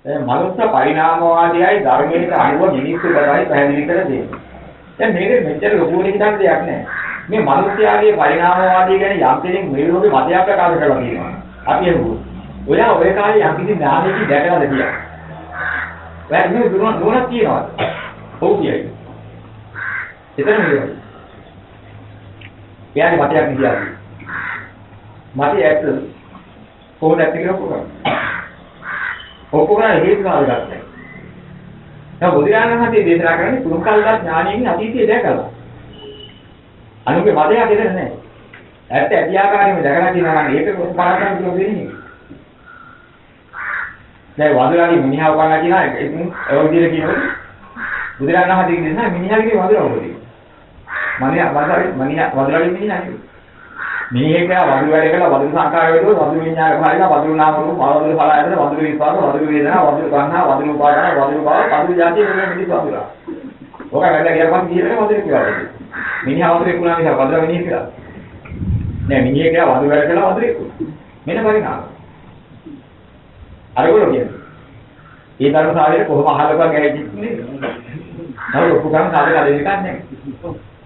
දැන් මනුස්ස පරිණාමවාදීයි ධර්මයට අනුව මිනිස්සු කරයි පැහැදිලි කර දෙන්නේ. දැන් මේක මෙච්චර ලොකුවට හිතන්න දෙයක් නැහැ. මේ මනුස්සයාගේ පරිණාමවාදී ගැන යම් කෙනෙක් මේ ලෝකේ මතයක් ප්‍රකාශ කරලා තියෙනවා. අපි අහුවෝ. ඔයා ඔය කාලේ යම් කිසි ඥානයකින් දැකලාද කියලා. ඔයා මේ දුරක් තියනවාද? ඔව් කියයි. එතන නෙවෙයි. එයාගේ මතයක් නිදියාවි. මතය ඇත්ත කොහොමද ඇත්ත කියලා කොහොමද? ඔක්කොම හේතු කාලගතයි. දැන් බුදුරජාණන් වහන්සේ දේශනා කරන්නේ කුරුකල්ලා ඥානයෙන් අතීතය දැකලා. අනුගේ මතයක් දෙන්නේ නැහැ. ඇත්ත ඇති ආකාරයෙන්ම දැකලා කියනවා නම් ඒක පරාක්‍රම කියලා දෙන්නේ. දැන් වදුරාගේ මිනිහව කනවා කියනවා ඒකින් ඒ විදිහට කියනකොට බුදුරජාණන් වහන්සේ කියනවා මිනිහාගේ වදුරව පොඩි. වදුරාගේ මිනිහා නෙවෙයි. මේක වදුර වැඩ කළා වදුර සංකාර වේදෝ වදුර විඥාන භාවිලා වදුර නාම රූප වදුර ඵල ආයතන වදුර විපාක වදුර වේදනා වදුර ගන්නා වදුර උපාදාන වදුර භව වදුර જાතිය වෙන මිදි වදුර. ඔක වැඩ ගියාම කියන්නේ වදුර කියලා. මිනිහා වදුරේ කුණා නිසා වදුර මිනිහ කියලා. නෑ මිනිහ කියලා වදුර වැඩ කළා වදුරේ කුණ. මෙන්න පරිණාම. අරගොල්ලෝ කියන්නේ. ඒ ධර්ම සාධකේ කොහොම අහලක ගැලෙන්නේ නේද? නේද ඔක්කොම සාධක දෙන්න නැහැ.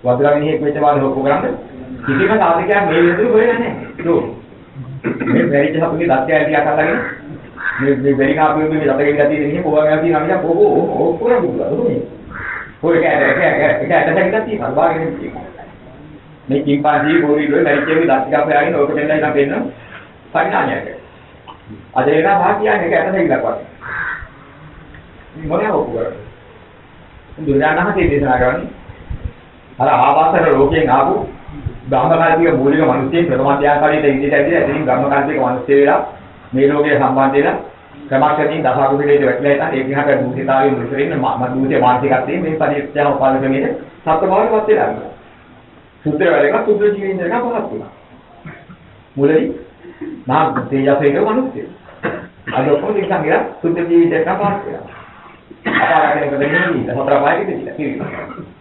වදුර මිනිහෙක් වෙච්ච බාර ඔක්කොම කරන්නේ කිසිම සාධකයක් මේ විදිහට හොයන්නේ නැහැ. ඒක මේ වෙරිච්ච හපුගේ දත්ය ඇටි අකල්ලාගෙන මේ වෙරි කාපුවේ මේ දතගෙන ගතිය දෙන්නේ පොවගෙන තියෙනවා මිස පොවෝ ඔක්කොම බුදුලා දුන්නේ. ඔය එක ඇටසකින් තියෙනවා බාගෙන තියෙනවා. මේ කිම්පාන්සි ගෝරිලෝ වෙරිච්චේ දත්ය අපයාගෙන ඔක දෙන්නයි නම් දෙන්න පරිණාමයක්. අද එන භාගියන්නේ ඒක ඇටසකින් ලක්වත්. මොනවා ඔක්කොම. දුර්දානහතේ දේශනා කරන්නේ අර ආවාසන ලෝකයෙන් ආපු බ්‍රහ්මකාල්පික මූලික මිනිස්සෙක් ප්‍රථම අධ්‍යාපනයේ ඉඳිට ඇවිල්ලා එතනින් බ්‍රහ්මකාල්පික මිනිස්සෙ වෙලා මේ ලෝකයේ සම්බන්ධ වෙලා ක්‍රමක්‍රමයෙන් දසකුසලයේ වැටලා ඉතින් ඒක දිහාට දුසිතාවේ මුලින් දුසිතේ මානසිකත්වයේ මේ පරිත්‍යාව උපාද ක්‍රමයේ සත්‍යභාවයවත් වෙලා ගන්නවා. සුත්‍ර වැඩක සුත්‍ර ජීවිතයක පහත් වුණා. මුලදී මහා තේජසේක මිනිස්සෙ. අද ඔක්කොම ඉතින් සංගිලා සුත්‍ර ජීවිතයක පහත් වෙනවා. අපාරකෙන් කදෙන්නේ හතර පහයි කිව්වා.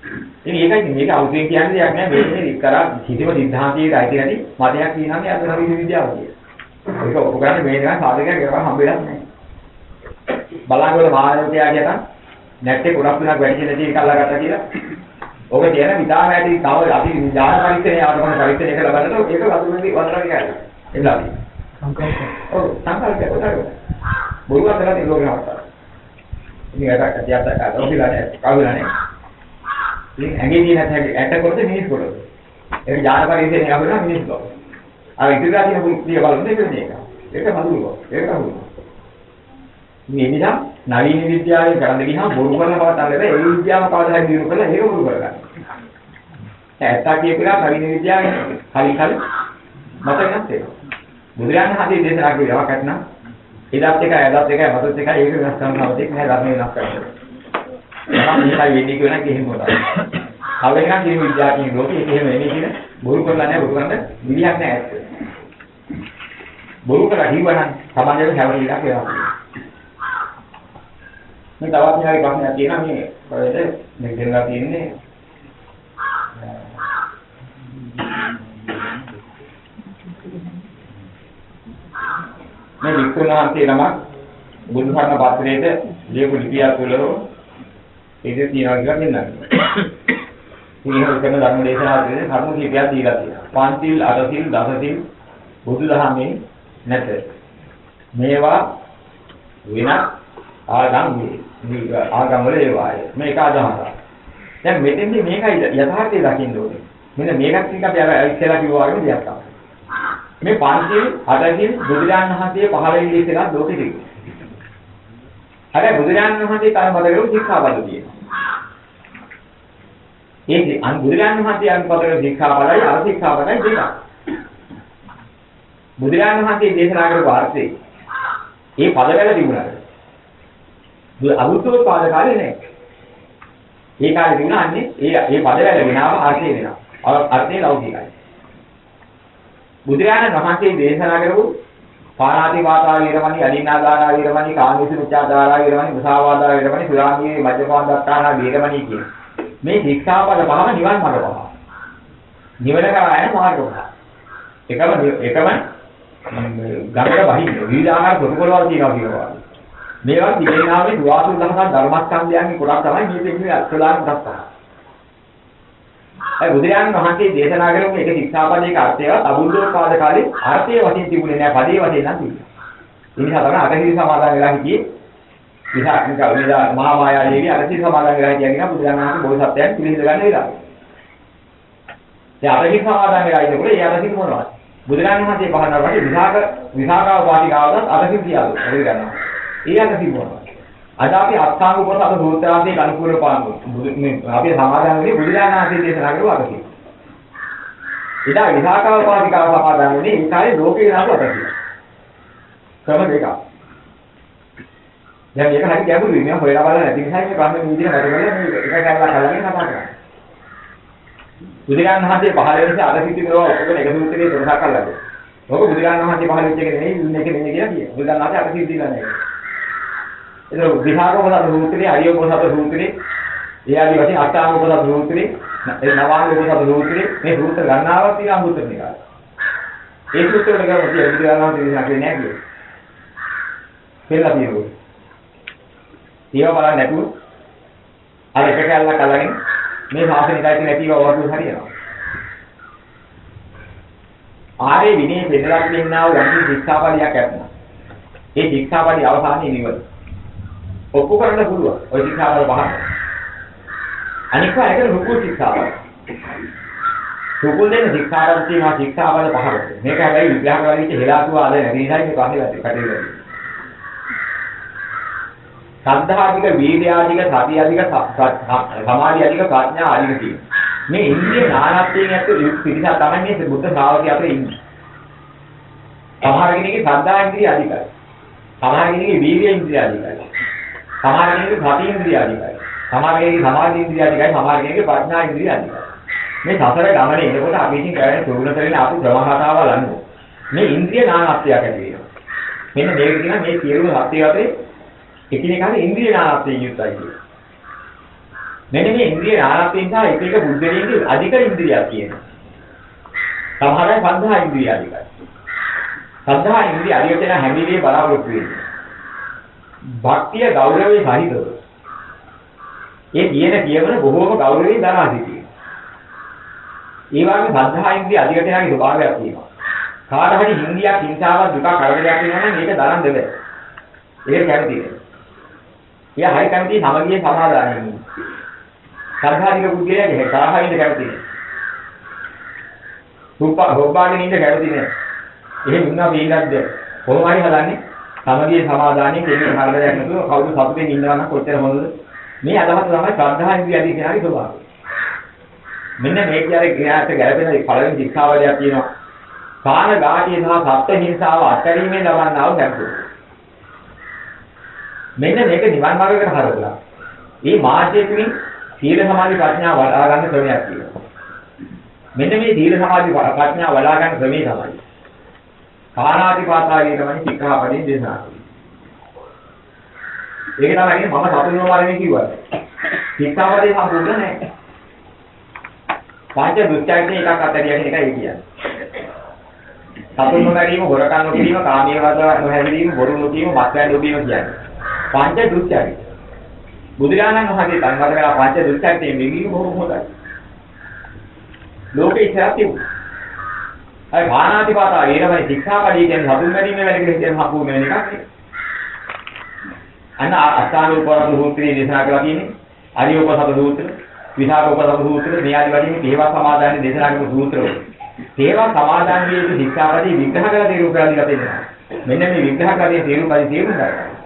ඉතින් ඒකයි මේක අවුතෙන් කියන්නේ දෙයක් නෑ මේ කරා හිතේම සිද්ධාන්තයේ ඇති නැති මතයක් කියනවා මේ අද හරි විද්‍යාව කියලා. ඒක ඔප්පු කරන්නේ මේ නිකන් සාධකයක් කරා හම්බ වෙලක් නෑ. බලංගොඩ මහානෝතයා කියන නැට්ටේ ගොඩක් වෙනක් වැඩි නැති එක අල්ලගත්තා කියලා. ඔක තියෙන විතාම ඇති තව අපි ඥාන පරීක්ෂණය ආවම පරීක්ෂණය කරලා බලනකොට ඒක වතුරේ වතුරට කියන්නේ. එන්නලා. ඔව් සංකල්පයක් උදාහරණ. බොරුවක් කරලා ඉන්න ඕනේ අවස්ථාව. ඉතින් ඒකට අධ්‍යාපනය කරලා කවුරුනේ ඉතින් ඇඟේ තියෙන ඇට කොට මිනිස් කොට. ඒක ඥාන පරිශ්‍රණය අපිට මිනිස් කොට. අර ඉතිරිලා තියෙන පුරුක්තිය බලන්න ඒක නේ එක. ඒක හඳුනනවා. ඒක හඳුනනවා. මේ නිසා නවීන විද්‍යාවේ කරන්න ගියාම බොරු කරන බවට අල්ලලා ඒ විද්‍යාව කවදා හරි දිනු කරලා ඒක බොරු කරගන්න. ඇත්ත කියපිලා නවීන විද්‍යාවේ කලින් මතක නැත්තේ. බුදුරජාණන් වහන්සේ දේශනා කළේ යමක් නැත්නම් එදත් එකයි අදත් එකයි මතත් එකයි ඒක වෙනස් කරනවද ඒක නෑ ධර්ම වෙනස් කරන්නේ. මම මේකයි වෙන්නේ කියන එක එහෙම වුණා. කවදාවත් කියන විද්‍යාඥයෝ ලෝකේ ඒක එහෙම වෙන්නේ කියන බොරු කරලා නැහැ බොරු කරන්න විදියක් නැහැ ඇත්ත. බොරු කරලා හිවනම් සමාජයේ හැවරිලා කියලා. මේ තවත් න්යාය ප්‍රශ්නයක් තියෙනවා මේ කොහෙද මේ දෙන්නා තියෙන්නේ මේ වික්‍රමහන්සේ නම බුදුහාම පාත්‍රයේද ලියපු ලිපිය තුළ ඒක තියනවා කියලා දෙන්නා. ඉතින් කරන ධර්ම දේශනාවේදී කර්ම කීපයක් දීලා තියෙනවා. පංචිල් අටසිල් දසසිල් බුදුදහමේ නැත. මේවා වෙන ආගම් වල ඒවායි. මේක අදහසක්. දැන් මෙතෙන්දී මේකයි යථාර්ථය දකින්න ඕනේ. මෙන්න මේකත් ටික අපි අර ඉස්සෙල්ලා කිව්වා වගේ දෙයක් තමයි. මේ පංචිල් අටසිල් බුදුරජාණන් වහන්සේ පහළ වෙන්නේ ඉස්සෙල්ලා ලෝකෙ තිබුණා. හැබැයි බුදුරජාණන් වහන්සේ කර්මපදවල ශික්ෂාපද තියෙනවා. ඒකේ බුදුරජාණන් වහන්සේ අනුපදවල ශික්ෂාපදයි අර ශික්ෂාපදයි දෙකක්. බුදුරජාණන් වහන්සේ දේශනා කරපු අර්ථේ ඒ පදවල තිබුණාද? අනුත්තර පාද කාලේ නෑ. ඒ කාලේ තිබුණාන්නේ ඒ පදවල විනාම අර්ථේ වෙනවා. අර්ථේ ලෞකිකයි. බුදුරජාණන් වහන්සේ දේශනා කරපු පාණාති වාතා වීරමණී අදින්නාදානා වීරමණී කාමීසුචාදානා වීරමණී මුසාවාදා වීරමණී සුරාමී මජ්ජපාන දත්තානා වීරමණී කියන මේ ශික්ෂාපද පහම නිවන් මාර්ග පහ. නිවන කරා යන මාර්ග පහ. එකම ගමකට වහින්න විවිධ ආකාර ප්‍රතිපලවල් තියෙනවා කියනවා. මේවා තිබෙනාවේ දුආසු දහසක් ධර්මස්කන්ධයන්ගේ කොටස් තමයි මේ දෙන්නේ අත්ලාන් කොටස් තමයි. ඒ බුදුරජාණන් වහන්සේ දේශනා කරපු එක ශික්ෂාපදයක අර්ථයවත් අබුද්ධෝත්පාද කාලේ අර්ථයේ වශයෙන් තිබුණේ නැහැ පදේ වශයෙන් නම් තිබුණා. ඒ නිසා තමයි අටහිරි සමාදන් වෙලා හිටියේ. විසාකනික විදා මහා මායා දේවිය අටහිරි සමාදන් වෙලා හිටියා කියන බුදුරජාණන් වහන්සේ බෝසත්යන් පිළිහිද ගන්න වෙලාව. දැන් අටහිරි සමාදන් වෙලා ඉන්නකොට ඒ අටහිරි මොනවද? බුදුරජාණන් වහන්සේ පහදනවා වගේ විසාකා වාටිකාවවත් අටහිරි තියාලු. ඒක ගන්නවා. ඒ අටහිරි මොනවද? අද අපි අත්සාංග කොට අද සූත්‍රාන්තයේ අනුකූල පානු මේ අපි සමාදන් වෙන්නේ බුදුරජාණන් වහන්සේ දේශනා කරපු අටහිරි. ඉතින් විසාකා වාටිකාව සමාදන් වෙන්නේ ඒ කාලේ ලෝකේ නාම අටහිරි. ක්‍රම දෙකක්. දැන් මේක හරි ගැඹුරුයි. මම හොයලා බලලා නැති නිසා මේ ප්‍රශ්නේ මේ විදිහට මතක කරලා මේ එක කැරලා කලගෙන කතා කරන්නේ. බුදුරජාණන් වහන්සේ පහළ වෙන නිසා අද සිද්ධ වෙනවා ඔක්කොම එක සූත්‍රයේ තොරසක් අල්ලගෙන. මොකද බුදුරජාණන් වහන්සේ පහළ වෙච්ච එක නෙමෙයි ඉන්නේ එක නෙමෙයි කියලා කියනවා. බුදුරජාණන් වහන්සේ අද සිද්ධ වෙලා නැහැ. ඒක විහාරෝපසත සූත්‍රයේ අරියෝපසත සූත්‍රයේ ඒ ආදී වශයෙන් අටාංගෝපසත සූත්‍රයේ ඒ නවාංගෝපසත සූත්‍රයේ මේ සූත්‍ර ගණනාවක් තියෙනවා සූත්‍ර නිකාය. ඒ සූත්‍ර වල ගමන් බුදුරජාණන් වහන්සේ දේශනා කරන්නේ නැහැ කියන්නේ. කියලා තියෙනවා. ඒව බලන්න නැතුව අර එක කැල්ලක් අල්ලගෙන මේ ශාසනිකයි නැතිව වරදු හරියනවා. ආරේ විනය දෙදලක් දෙන්නා වූ යම් ශික්ෂාපදයක් ඇත්නම් ඒ ශික්ෂාපදයේ අවසානයේ නිවන. ඔප්පු කරන්න පුළුවන්. ওই ශික්ෂාපද පහ. අනික එක රුකු ශික්ෂාපද. රුකු දෙන ශික්ෂාපද තියෙනවා ශික්ෂාපද පහකට. මේක හැබැයි විග්‍රහ කරලා ඉච්ච හෙලාතුව ආද නැති නිසා මේ පහේ කටේ සද්ධාධික වීර්යාධික සතියාධික සමාධියාධික ප්‍රඥා ආධික කියන මේ ඉන්ද්‍රිය නානත්වයෙන් ඇතුළු පිරිස තමයි මේ බුද්ධ ශ්‍රාවකයා අතර ඉන්නේ. සමහර කෙනෙක්ගේ සද්ධා ඉන්ද්‍රිය අධිකයි. සමහර කෙනෙක්ගේ වීර්ය ඉන්ද්‍රිය අධිකයි. සමහර කෙනෙක්ගේ සති ඉන්ද්‍රිය අධිකයි. සමහර කෙනෙක්ගේ සමාධි ඉන්ද්‍රිය අධිකයි. සමහර කෙනෙක්ගේ ප්‍රඥා ඉන්ද්‍රිය අධිකයි. මේ සතර ගමනේ එනකොට අපි ඉතින් කරන්නේ ප්‍රගුණ කරගෙන ආපු ප්‍රවාහතාවල් අනුව මේ ඉන්ද්‍රිය නානත්වයක් ඇති වෙනවා. මෙන්න මේක කියන මේ සියලුම සත්‍ය අතරේ එකිනෙකාට ඉන්ද්‍රිය නානත්වයෙන් යුක්තයි කියන්නේ. මෙන්න මේ ඉන්ද්‍රිය නානත්වයෙන් තමයි එක එක බුද්ධලීන්ගේ අධික ඉන්ද්‍රියක් කියනවා. සමහරයි සද්ධා ඉන්ද්‍රිය අධිකයි. සද්ධා ඉන්ද්‍රිය අධික වෙන හැම වෙලේම බලාපොරොත්තු වෙන්නේ. භක්තිය ගෞරවයේ සහිතව. ඒ කියවන බොහෝම ගෞරවයෙන් දරා සිටිනවා. ඒ වගේම සද්ධා ඉන්ද්‍රිය අධික වෙනාගේ ස්වභාවයක් තියෙනවා. කාට හරි හින්දියක් හිංසාවක් දුක කරදරයක් වෙනවා නම් මේක දරන්න දෙබෑ. ඒක කැමති නෑ. එයා හරි කැමති සමගියේ සමාදානයෙන් ඉන්නේ. සද්ධානික බුද්ධියගේ තරහින්ද කැමති නෑ. හොබ්බාගෙන ඉන්න කැමති නෑ. එහෙම වුණා වේලක්ද කොහොම හරි හදන්නේ සමගියේ සමාදානයෙන් දෙන්නේ හරදයක් නැතුව කවුරු සතුටෙන් ඉන්නවා නම් කොච්චර හොඳද? මේ අදහස තමයි ශ්‍රද්ධා ඉන්ද්‍රිය අධික වෙනාගේ ස්වභාවය. මෙන්න මේ කියන්නේ ක්‍රියාවට ගැලපෙන පළවෙනි ශික්ෂාවලියක් තියෙනවා. කාණ ගාඨිය සහ සත්ත්ව හිංසාව අත්හැරීමෙන් ලබන්නා වූ සැප. මෙන්න මේක නිවන් මාර්ගයකට හරවලා. මේ මාර්ගය තුලින් සීල සමාධි ප්‍රඥා වඩා ගන්න ක්‍රමයක් තියෙනවා. මෙන්න මේ සීල සමාධි ප්‍රඥා වඩා ගන්න ක්‍රමය තමයි. කාණාතිපාතාවේ තමයි සික්ඛාපදයෙන් දේශනා කරන්නේ. ඒක තමයි මම සතුටුම වරනේ කිව්වා. සික්ඛාපදේ සම්පූර්ණ නැහැ. පංච දුක්ඛයන්ගේ එකක් අතරිය කියන එකයි කියන්නේ. සතුටුම ගැනීම, හොරකම් නොකිරීම, කාමීය වද නොහැදීම, බොරු නොකීම, මත්පැන් නොබීම කියන්නේ. පංච දුක්ඛයයි. බුදුරජාණන් වහන්සේ සංවද කරලා පංච දුක්ඛයන්ගේ මෙගින් බොහොම හොඳයි. ලෝකේ ඉස්සරහ තිබුණා. අය භානාතිපාතා ඊළමයි ශික්ෂාපදී කියන්නේ හඳුන් ගැනීම වැඩ කියන සම්පූර්ණ වෙන එකක් නේ. අන්න අස්ථානෝපරම සූත්‍රයේ දේශනා කරලා තියෙන්නේ අරියෝපසත සූත්‍ර, විසාකෝපසත සූත්‍ර, මේ ආදි වශයෙන් තේවා සමාදානයේ දේශනා කරපු සූත්‍රවල. තේවා සමාදානයේ ශික්ෂාපදී විග්‍රහ කරලා තේරුම් කරලා දීලා තියෙනවා. මෙන්න මේ විග්‍රහ කරලා තේරුම් ගන්න.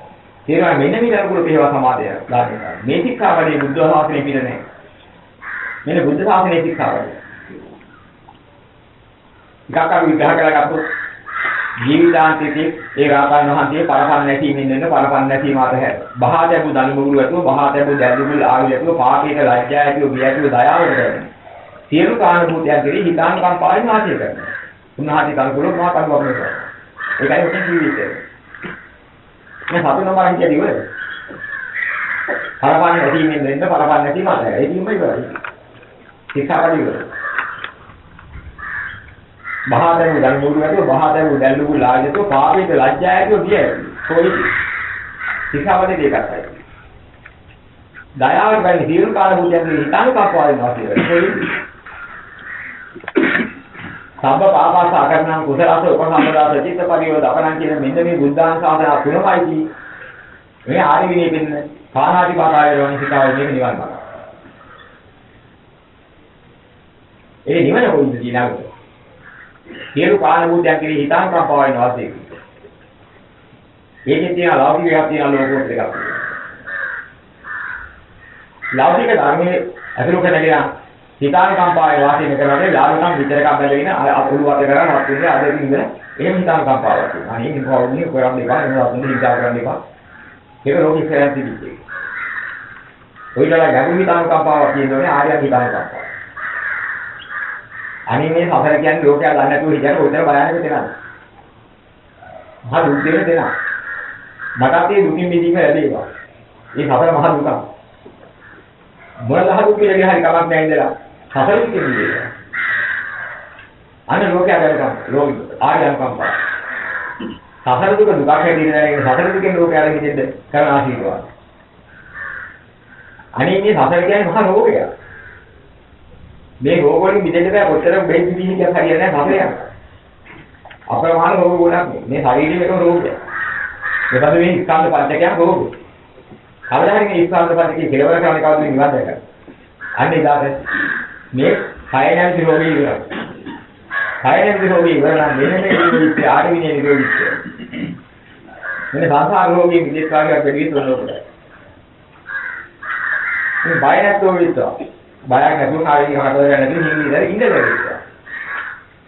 තේරුවා මෙන්න මේ අනුකූල තේවා සමාදය දානවා. මේ ශික්ෂාපදී බුද්ධ ශාසනය පිළ නැහැ. මෙන්න බුද්ධ ශාසනයේ ශික්ෂාපදී. ගාකා විග්‍රහ කරගත්තොත් ජීවිතාන්තයේ ඒ රාතන් වහන්සේ පරපන් නැතිමින් වෙන පරපන් නැතිම අතහැර. බහාතැබු දනුමුගුරු ඇතුව බහාතැබු දැල්දුමුල් ආවිල ඇතුව පාපේට ලැජ්ජා ඇතුව බිය ඇතුව දයාවට කරන. සියලු කාණභූතයන් කෙරෙහි හිතානුකම්පාවෙන් වාසය කරනවා. උන්වහන්සේ කල්පලෝ මහා කල්පවන්නේ කරනවා. ඒකයි ඔතන ජීවිතේ. මේ සතුනම හිතියදී ඉවරයි. පරපන් නැතිමින් වෙන්න පරපන් නැතිම අතහැර. ඒකම ඉවරයි. සිතාවදී ඉවරයි. බහාතැබු දනුමුගුරු ඇතුව බහාතැබු දැල්දුමුල් ආවිල ඇතුව පාපේට ලැජ්ජා ඇතුව බිය ඇතුව කොයි සිතාවලේ දෙකයි. දයාවට බැරි සියලු කාල භූතයන්ගේ හිතානුකම්පාව වෙනවා කියලා. සබ්බ පාපස අකරණං කුසලස උපසම්පදාස චිත්ත පරියෝධ අපනං කියන මෙන්න මේ බුද්ධාංශාසන තුනමයි කි. මේ ආරි විනය දෙන්න පාණාතිපාතාවේ රෝණ සිතාවේ මේක නිවන් මාර්ගය. ඒ නිවන කොයිද කියනකොට සියලු කාල භූතයන්ගේ හිතානුකම්පාව වෙනවා කියන්නේ. ඒකේ තියෙන ලෞකික එකක් තියෙන ලෝකෝත්තර එකක්. ලෞකික ධර්මයේ අතුරු කරගෙන හිතානුකම්පාවේ වාසය කරනකොට ලාභකම් විතරක් බැලගෙන අකුළු වට කරගෙන වත්ුනේ අද ඉන්න එහෙම හිතානුකම්පාවක් තියෙනවා. අනේ මේ කවුරුනේ කරන්නේ බා එහෙම වත්ුනේ හිතා කරන්නේ බා. ඒක ලෝකික කරන් තිබිච්චේ. ඔයලා ගැඹුරු හිතානුකම්පාවක් කියනෝනේ ආර්ය හිතානුකම්පාව. අනේ මේ සතර කියන්නේ ලෝකයා දන්නේ නැතුව හිතන උතර බයන්නක දෙනවා. මහා දුක් දෙන දෙනවා. මටත් ඒ දුකින් මිදීම ලැබේවා. මේ සතර මහා දුක. මොනවාද දුක කියලා හරි කමක් නැහැ ඉඳලා. සතර දුකින් මිදේවා. අනේ ලෝකයා ගලකම් ලෝක ආර්යයන් කම්පා. සතර දුක දුක හැටියට දැනගෙන සතර දුකෙන් ලෝකයා මිදෙන්න කරන ආශිර්වාද. අනේ මේ සතර කියන්නේ මහා රෝගයක්. මේ රෝග වලින් මිදෙන්න බෑ කොච්චර බෙහෙත් දීලා කියත් හරියන්නේ නැහැ සතරයක්. අප්‍රමාණ රෝග ගොඩක් මේ ශරීරයේ එක රෝගයක්. ඒකද මේ ස්කන්ධ පංචකයන් රෝග. කවදා හරි මේ ස්කන්ධ පංචකයේ කෙලවර කරන කවුද නිවන් දැක. අන්න ඉදාට මේ කයයන්ති රෝගී ඉවරයි. කයයන්ති රෝගී ඉවර නම් මෙන්න මේ ආර්මිනේ නිරෝධිච්ච. මෙන්න සංසාර රෝගී විදේශ කාර්යයක් වැඩි වෙනකොට. මේ බය නැතුව විතර බයක් නැතුව කාර්යය හදලා ගන්න නැති හිමිදලා ඉඳ බැරිද?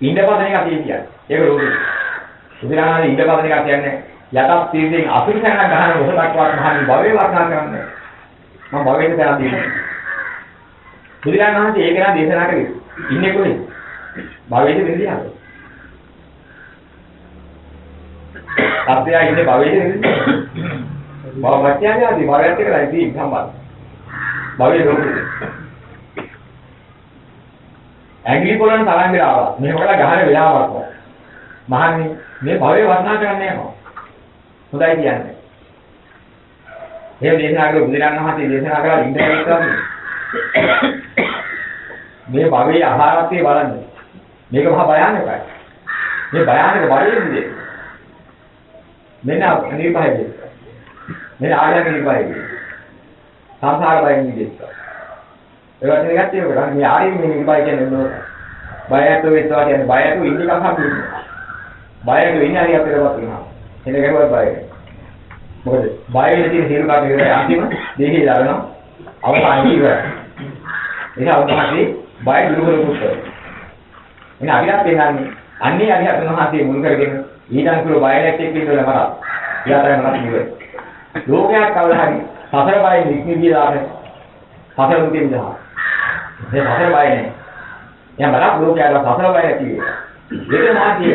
ඉඳ පදන එක කියන්නේ. ඒක රෝගී. උදාහරණ ඉඳ පදන එක කියන්නේ යටත් තීරයෙන් අසුරසන ගහන මොහොතක්වත් මහනි භවයේ වර්ණනා කරන්නේ. මම භවයේ කරලා දෙන්නේ. බුදුරජාණන් වහන්සේ ඒක නා දේශනා කරේ. ඉන්නේ කොහෙද? භවයේ දෙන්නේ. අපේ ඉන්නේ භවයේ දෙන්නේ. භවත්‍යයන්ගේ ආදී භවයත් එක්කලා ඉතින් සම්බන්ධ. භවයේ රෝගී. ඇඟිලි පොළොන් තරංග ආවා. මේකට ගහන වෙලාවක්. මහන්නේ මේ භවයේ වර්ණනා කරන්නේ නැහැ. හොඳයි කියන්නේ. එහෙම දේශනා කළ බුදුරජාණන් වහන්සේ දේශනා කළා ඉන්ද්‍රිය කරන්නේ. මේ භවයේ ආහාරත්වයේ බලන්න. මේක මහා භයානකයි. මේ භයානක භවයේදී මෙන්න නිර්භයයි. මෙන්න ආර්යක නිර්භයයි. සංසාර භයෙන් මිදෙන්න. ඒවත් එකක් තියෙනවා. මේ ආරින් මේ නිර්භය කියන්නේ මොනවද? බයතු වෙනවා කියන්නේ බයතු ඉන්නේ කවුරුද? බයතු ඉන්නේ හරි අපිට වතුනවා. එන ගැහුවත් බයයි. මොකද බය වෙන තියෙන සියලු කාර්ය ඉවරයි. අන්තිම දෙහි දානවා. අවසානයේ ඉවරයි. ඒක අවසානයේ බය දුරු කරපුවා. එන අවිරත් වෙනන්නේ අන්නේ අරිහත් මහත්මිය මුල් කරගෙන ඊටන් කුල බය නැති එක්ක ඉඳලා මරා. ඊළාතරම මරා ඉවරයි. ලෝකයක් කවදා හරි සතර බය නික්මිදිලාට සතර දුකෙන් දහා. මේ සතර බය නැහැ. එයා බලක් ලෝකයට සතර බය නැති වෙනවා. ඒක මාතිය.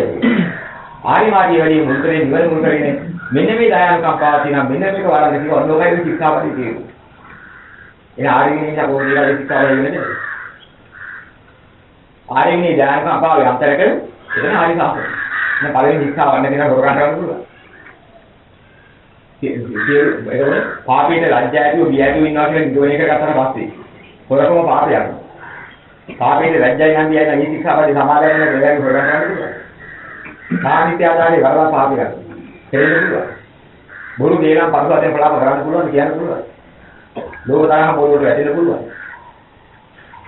ආරි මාතිය වැඩි මුල් කරේ නිවන මුල් කරගෙන මෙන්න මේ දයානුකම්පාව තියෙනවා. මෙන්න මේක වරද්ද කිව්ව ඔන්නෝකයි ශික්ෂාපදි තියෙනවා. එන ආරිමිනිය කෝඩියලා ශික්ෂාව වෙන්නේ. ආරිමිනිය දයානුකම්පාව යම්තරක එතන ආරි සාසන. මම පළවෙනි ශික්ෂාව වන්න දෙන හොරගන්න කරන්න පුළුවන්. ඒක පාපේට ලැජ්ජායතුව ගියතු ඉන්නවා කියලා නිගමනය කරගත්තාට පස්සේ හොරකම පාපයක්. පාපේට ලැජ්ජයි නම් ගියයි නම් මේ ශික්ෂාපදේ සමාදන් වෙන දෙයක් හොරගන්න කරන්න පුළුවන්. සාහිත්‍ය ආධාරේ වරලා පාපයක්. තේරෙන්න පුළුවන්. බොරු දේනම් පරිසරයෙන් පලාප කරන්න පුළුවන් කියන්න පුළුවන්. ලෝක තරහ බොරුවට වැටෙන්න පුළුවන්.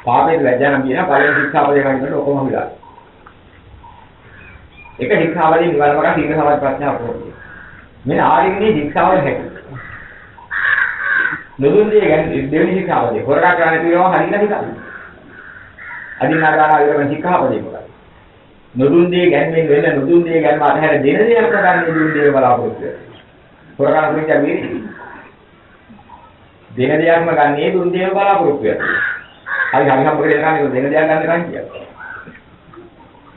පාපේට ලැජ්ජා නම් කියන පළවෙනි ශික්ෂාපදේ ගන්නකොට ඔක්කොම විලා. එක ශික්ෂාපදේ නිවර්මක සීල සමාධි ප්‍රඥා පොතේ. මේ ආරින්නේ ශික්ෂාවල හැටි. නොදුන්දී ගැන දෙවෙනි ශික්ෂාපදේ හොරකම් කරන්න තියෙනවා හරියට හිතන්න. අදිනාගාන විරම ශික්ෂාපදේ මොකක්ද? නොදුන්දී ගැන්වෙන් වෙන නොදුන්දී ගැන්ම අතහැර දෙන දේ අපගන්නේ දුන්දී බලාපොරොත්තු වෙනවා. හොරකම් කරන්නේ මේක. දෙන දෙයක්ම ගන්නේ දුන්දී බලාපොරොත්තු වෙනවා. හරි හම්බ කරගෙන යනවා දෙන දෙයක් ගන්න කන් කියනවා.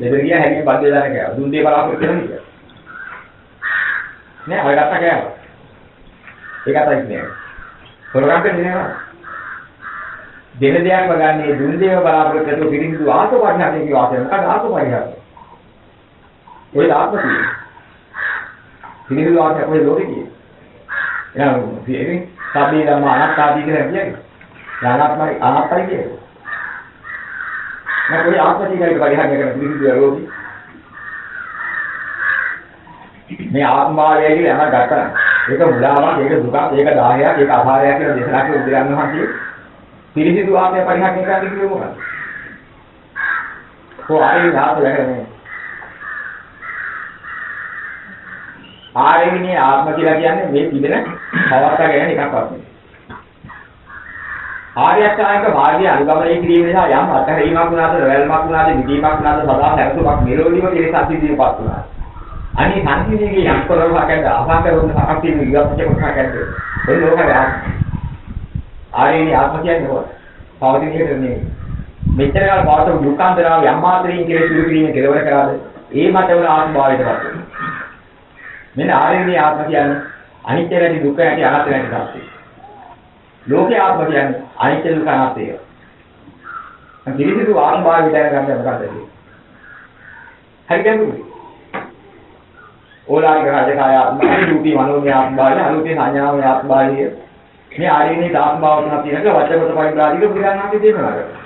දෙදර ගියා හැලිය බද්දේ දාන කෑවා. දුන්දී බලාපොරොත්තු වෙනවා. නෑ ඔය ගත්ත කෑවා. ඒකටයි කියන්නේ. හොරකම් කරන්නේ නෑ. දෙන දෙයක්ම ගන්නේ දුන්දේව බලාපොරොත්තු වෙන පිරිසිදු ආත්මපරිහරණය කියනවා. මොකද ආත්මපරිහරණය? ඔය ආත්මතිය. පිරිසිදු ආත්මය කොහෙද ලෝකේ කියන්නේ? එහෙනම් ඉතින් සබ්බේ ධම්ම අනාත්තාදී කියලා කියන්නේ. අනාත්මයි අනාත්තයි කියන්නේ. මම ඔය ආත්මතිකයික පරිහරණය කරන පිළිසිදු රෝගී. මේ ආත්මභාවය කියලා යමක් ගත්තා. ඒක මුලාවක්, ඒක දුකක්, ඒක දාහයක්, ඒක අපාරයක් කියලා දේශනා කරලා උදාහරණ වහන්සේ පිළිසිදු ආත්මය පරිහරණය කරන්න කිව්වේ මොකක්ද? ආරේ ධාතු වැරෙන්නේ. ආරේනේ ආත්ම කියලා කියන්නේ මේ තිබෙන පවත්තා ගැන එකක් වගේ. ආර්යචායක වාග්ය අනුගමනය කිරීම නිසා යම් අත්හැරීමක් වුණාද, වැල්මක් වුණාද, විදීමක් වුණාද, සදා සැලසුමක් මෙලොවදීම කෙලෙස් අත්විඳීමපත් වුණා. අනේ සංසිඳීගේ යම් කරවහකට අසංකරණ සාකච්ඡා විගතක කොටකට ඒ ලෝකයේ ආරේනේ ආත්ම කියන්නේ කොහොමද? පවතින එක නෙමෙයි. මෙච්චර කාල පවත දුක්ඛාන්තරාව යම් මාත්‍රයෙන් කෙලෙස් දුරු කිරීම කෙලවර කරාද ඒ මතවල ආත්මභාවයටපත් වෙනවා. මෙන්න ආරේණී ආත්ම කියන්නේ අනිත්‍ය නැති දුක්ඛ නැති අනාත්ම නැති සත්‍යය. ලෝකේ ආත්ම කියන්නේ අනිත්‍ය දුක්ඛ අනාත්මය. මම කිරිසිදු ආත්මභාවය දැනගන්න මොකක්ද කියන්නේ? හරියටම ඕලාරික රාජකාය ආත්මභාවය, රූපී මනෝමය ආත්මභාවය, අරූපී සංඥාමය ආත්මභාවය. මේ ආරේණී ආත්මභාව තුනක් තියෙනවා වචනගත පරිබ්‍රාජික බුදුරණාහි දේශනා කරනවා.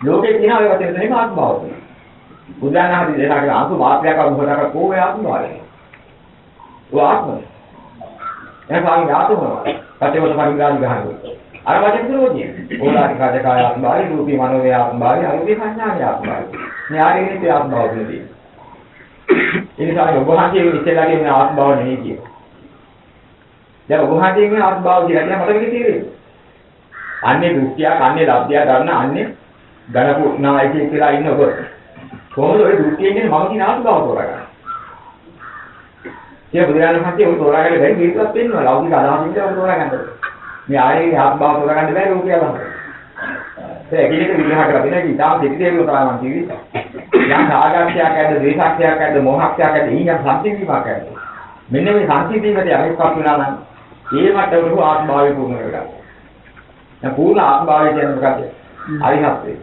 ලෝකේ තියෙන ඔය වචන දෙකම ආත්මභාව. බුදුරණාහි දේශනා කරන අන්තු මාත්‍රයක් අනුසතක කෝවේ ආත්මභාවය. ඔය ආත්මය. එහෙනම් ආත්මය ආත්මය. පටේවත පරිග්‍රහණ ගහනවා. අර වචන විරෝධිය. ඕලාරික රාජකාය ආත්මභාවය, රූපී මනෝමය ආත්මභාවය, අරූපී සංඥාමය ආත්මභාවය. මේ ආරේණී ආත්මභාව දෙන්නේ. ඒ නිසා ඔබ වහන්සේ ඉස්සෙල්ලා කියන ආත්මභාව නෙවෙයි කියන්නේ. දැන් ඔබ වහන්සේ කියන ආත්මභාව කියලා කියන මට මේක තේරෙන්නේ. අන්නේ දෘෂ්ටියක්, අන්නේ ලබ්ධිය ගන්න, අන්නේ ගණපු නායකයෙක් කියලා ඉන්න ඔබ. කොහොමද ඔය දෘෂ්ටියෙන් කියන්නේ මම කියන ආත්මභාව තෝරගන්නේ? ඒ බුදුරජාණන් වහන්සේ ඔය තෝරාගන්න බැරි මේකත් වෙන්නවා. ලෞකික අදහසින් ඒක තෝරාගන්න. මේ ආයේ ආත්මභාව තෝරාගන්න බැරි ඕක කියලා බලන්න. ඒ එකිනෙක විග්‍රහ කරලා දෙන එක ඉතාම දෙවිදේව තමයි මම කිව්වේ. යම් රාගක්ෂයක් ඇද්ද, ද්වේෂක්ෂයක් ඇද්ද, මොහක්ෂයක් ඇද්ද, ඊයම් සංසිඳීමක් ඇද්ද. මෙන්න මේ සංසිඳීමට යමෙක්පත් වෙනා නම් ඒ මට්ටමට ආත්මභාවය පුරුණ වෙනවා. දැන් පූර්ණ ආත්මභාවය කියන්නේ මොකක්ද? අරිහත්ත්වය.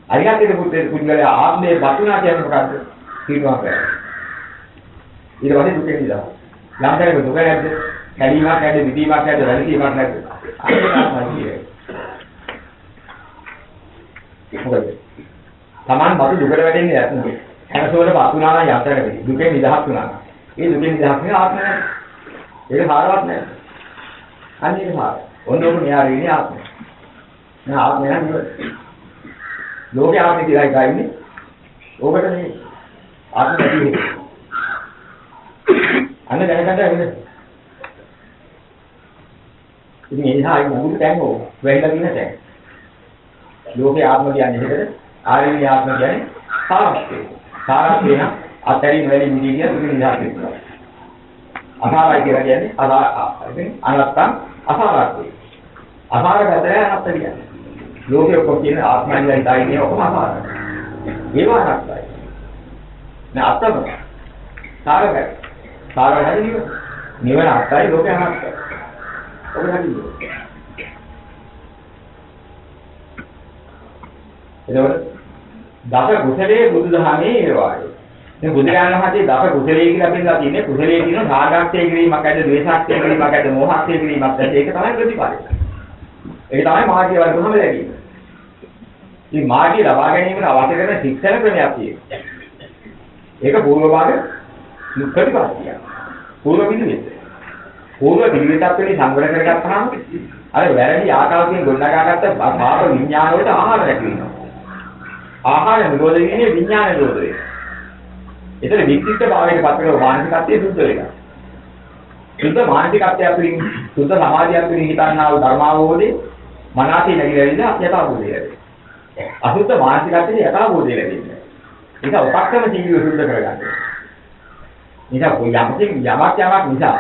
අරිහත්ත්වයේ පුද්ගලයා ආත්මයේ වතුනා කියන්නේ මොකක්ද? තීරණය කරනවා. ඊට පස්සේ දුකෙන් නිදහස්. යම් කෙනෙක් දුක නැද්ද? කැඩීමක් නැද්ද? විදීමක් නැද්ද? වැළකීමක් නැද්ද? අනිවාර්යයෙන්ම මොකද? Taman බතු දුකට වැටෙන්නේ නැත්නම් හැමසෝල වතුනා නම් යන්ත්‍රයකදී දුකෙන් නිදහස් වුණා නම් ඒ දුකෙන් නිදහස් වෙන ආත්මය නැහැ. ඒක සාරවත් නැහැ. අන්න ඒක සාර. ඔන්නෝම න්යාරීනේ ආත්මය. නෑ ආත්මය නේද? ලෝකේ ආත්මය කියලා එකයි ඉන්නේ. ඕකට මේ ආත්මය නැති වෙන්නේ. අන්න දැනගන්න වෙන්නේ. ඉතින් ඒ නිසා අයි මුළු තැන් ඕ වෙයිලා දින තැන්. ලෝකේ ආත්ම කියන්නේ ඒකද? ආරේණී ආත්ම කියන්නේ සාරස්ත්‍ය. සාරස්ත්‍ය නම් අතරින් වෙලින් මිදී කියන දුක නිදහස් වෙනවා. අසාරයි කියලා කියන්නේ අනාත්ම අසාරත්වය. අසාරගතය අනාත්ම කියන්නේ. ලෝකේ ඔක්කොම කියන ආත්මයන්ලා ඉඳන්නේ ඔක්කොම අසාරයි. ඒව අනාත්මයි. නේ අත්ම සාරගත. සාරගත නිවන අත්යි ලෝකේ අනාත්මයි. ඔබ හරිද? එතකොට දස කුසලයේ බුදුදහමේ ඒවායි. දැන් බුදුරජාණන් වහන්සේ දස කුසලයේ කියලා අපිට තියෙන්නේ කුසලයේ තියෙන රාගක්ෂය කිරීමක් ඇද්ද, ද්වේෂක්ෂය කිරීමක් ඇද්ද, මෝහක්ෂය කිරීමක් ඇද්ද ඒක තමයි ප්‍රතිපලය. ඒක තමයි මාර්ගය වර්ගුණම ලැබීම. මේ මාර්ගය ලබා ගැනීමට අවශ්‍ය කරන ශික්ෂණ ක්‍රමයක් තියෙනවා. ඒක පූර්ව භාග ප්‍රතිපලය. පූර්ව පිළිවෙත. පූර්ව පිළිවෙතක් වෙලී සංවර කරගත්තාම අර වැරදි ආකාරයෙන් ගොඩනගාගත්ත පාප විඥාන වලට ආහාර ලැබෙනවා. ආහාර නිරෝධ වෙන්නේ විඥාන නිරෝධ වෙනවා. ඒතර වික්ෂිප්ත භාවයට පත් කරන මානසිකත්වයේ සුද්ධ වෙනවා. සුද්ධ මානසිකත්වය තුළින් සුද්ධ සමාධිය තුළින් හිතන්නා වූ ධර්මාවබෝධේ මනසේ නැగిලා යථාභූතය ලැබෙනවා. අසුද්ධ මානසිකත්වයේ යථාභූතය ලැබෙනවා. ඒක උපක්‍රම ජීවිතය සුද්ධ කරගන්න. නිසා කොයි යමකින් යමක් නිසා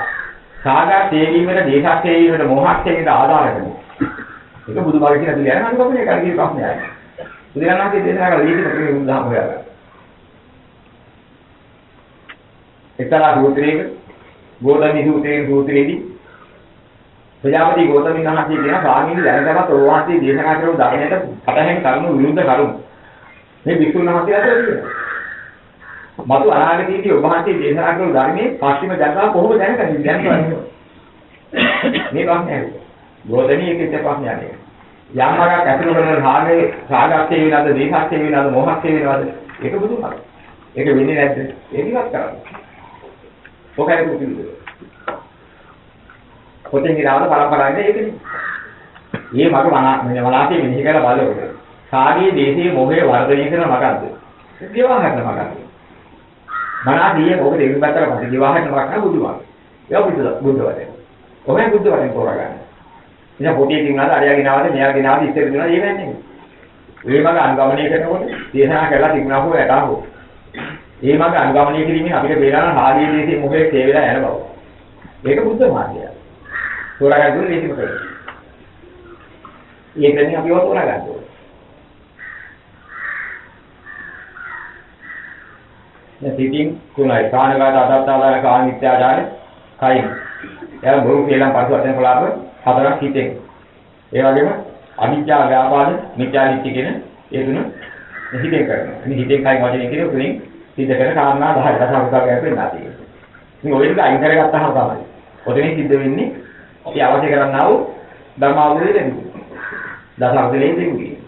සාගත තේවීමට, දේශක් තේවීමට, මොහක් තේවීමට ආධාර කරනවා. ඒක බුදුබව කියලා දෙලියන අනුකම්පනේ කරගිය ප්‍රශ්නයයි. බුදුරණාහි දේශනා කළ දීපිත ක්‍රමයේ උදාහරණ හොයාගන්න. එක්තරා සූත්‍රයක ගෝතමී සූත්‍රයේදී ප්‍රජාපති ගෝතමී මහත්මිය කියන ස්වාමීන් දැනගමත් ඕවාන්සේ දේශනා කරපු ධර්මයට පටහැන් කරුණු විරුද්ධ කරුණු මේ විසුණු මහත්මියට තියෙනවා. මතු අනාගතයේදී ඔබ වහන්සේ දේශනා කරන ධර්මයේ පස්චිම ජනතාව කොහොමද දැනගන්නේ දැන් කියන්නේ. මේ ප්‍රශ්නේ. ගෝධනී එකේ ප්‍රශ්නයක් නේ. යම්මාවක් ඇතුළු කරන රාගක්ෂේ වෙනවද, දේහක්ෂේ වෙනවද, මොහක්ෂේ වෙනවද? ඒක බුදුමහත්. ඒක වෙන්නේ නැද්ද? ඒක ඉවත් කරන්න. ඔකයි පුදුමයි. පොතේ ගිරවන පරම්පරාවේ ඒකනේ. මේ මගේ මනසේ මෙහි කියලා බලනකොට සාගයේ දේශයේ මොහේ වර්ධනය කරන මගක්ද? විවාහකට මගක්ද? මනසේ මොකද ඒ විතරක් පස්සේ විවාහකට මගක් නා බුදුමහත්. ඒක බුද්ධ වදේ. ඔහේ බුද්ධ වදේ තෝරගන්න. ඉතින් පොතේ තියනවාද අරයා ගෙනාවද මෙයා ගෙනාවද ඉස්සර දිනවා ඒ වෙන්නේ. ඒ මග අනුගමනය කරනකොට දේශනා කරලා තිබුණා හෝ යටා හෝ. ඒ මග අනුගමනය කිරීමෙන් අපිට බේරාන හාලියේ දේශයේ මොකේ තේ වෙලා යන බව. ඒක බුද්ධ මාර්ගය. තෝරගන්න දුන්නේ මේක මොකද? ඒකනේ අපි තෝරගන්න ඕනේ. දැන් සිටින් තුනයි කාණගත අදත්තාදාන කාණ මිත්‍යාචාරය කයින්. එයා බොරු කියලා පරිසු වශයෙන් කළාම හතරක් හිතෙන්. ඒ වගේම අවිජ්ජා ව්‍යාපාද මිත්‍යාදිත්‍ය කියන ඒ තුන හිතෙන් කරනවා. මේ හිතෙන් කයින් වචනේ කියන තුنين සිද්ධ කරන කාරණා 10ක් දසවතාවයක් වෙනවා තියෙන්නේ. මේ ඔය ටික අයින් කරගත්තාම තමයි. ඔතනින් සිද්ධ වෙන්නේ අපි අවශ්‍ය කරන්නා වූ ධර්ම අවබෝධය ලැබෙනවා. දසවතාවයෙන් දෙන්නේ.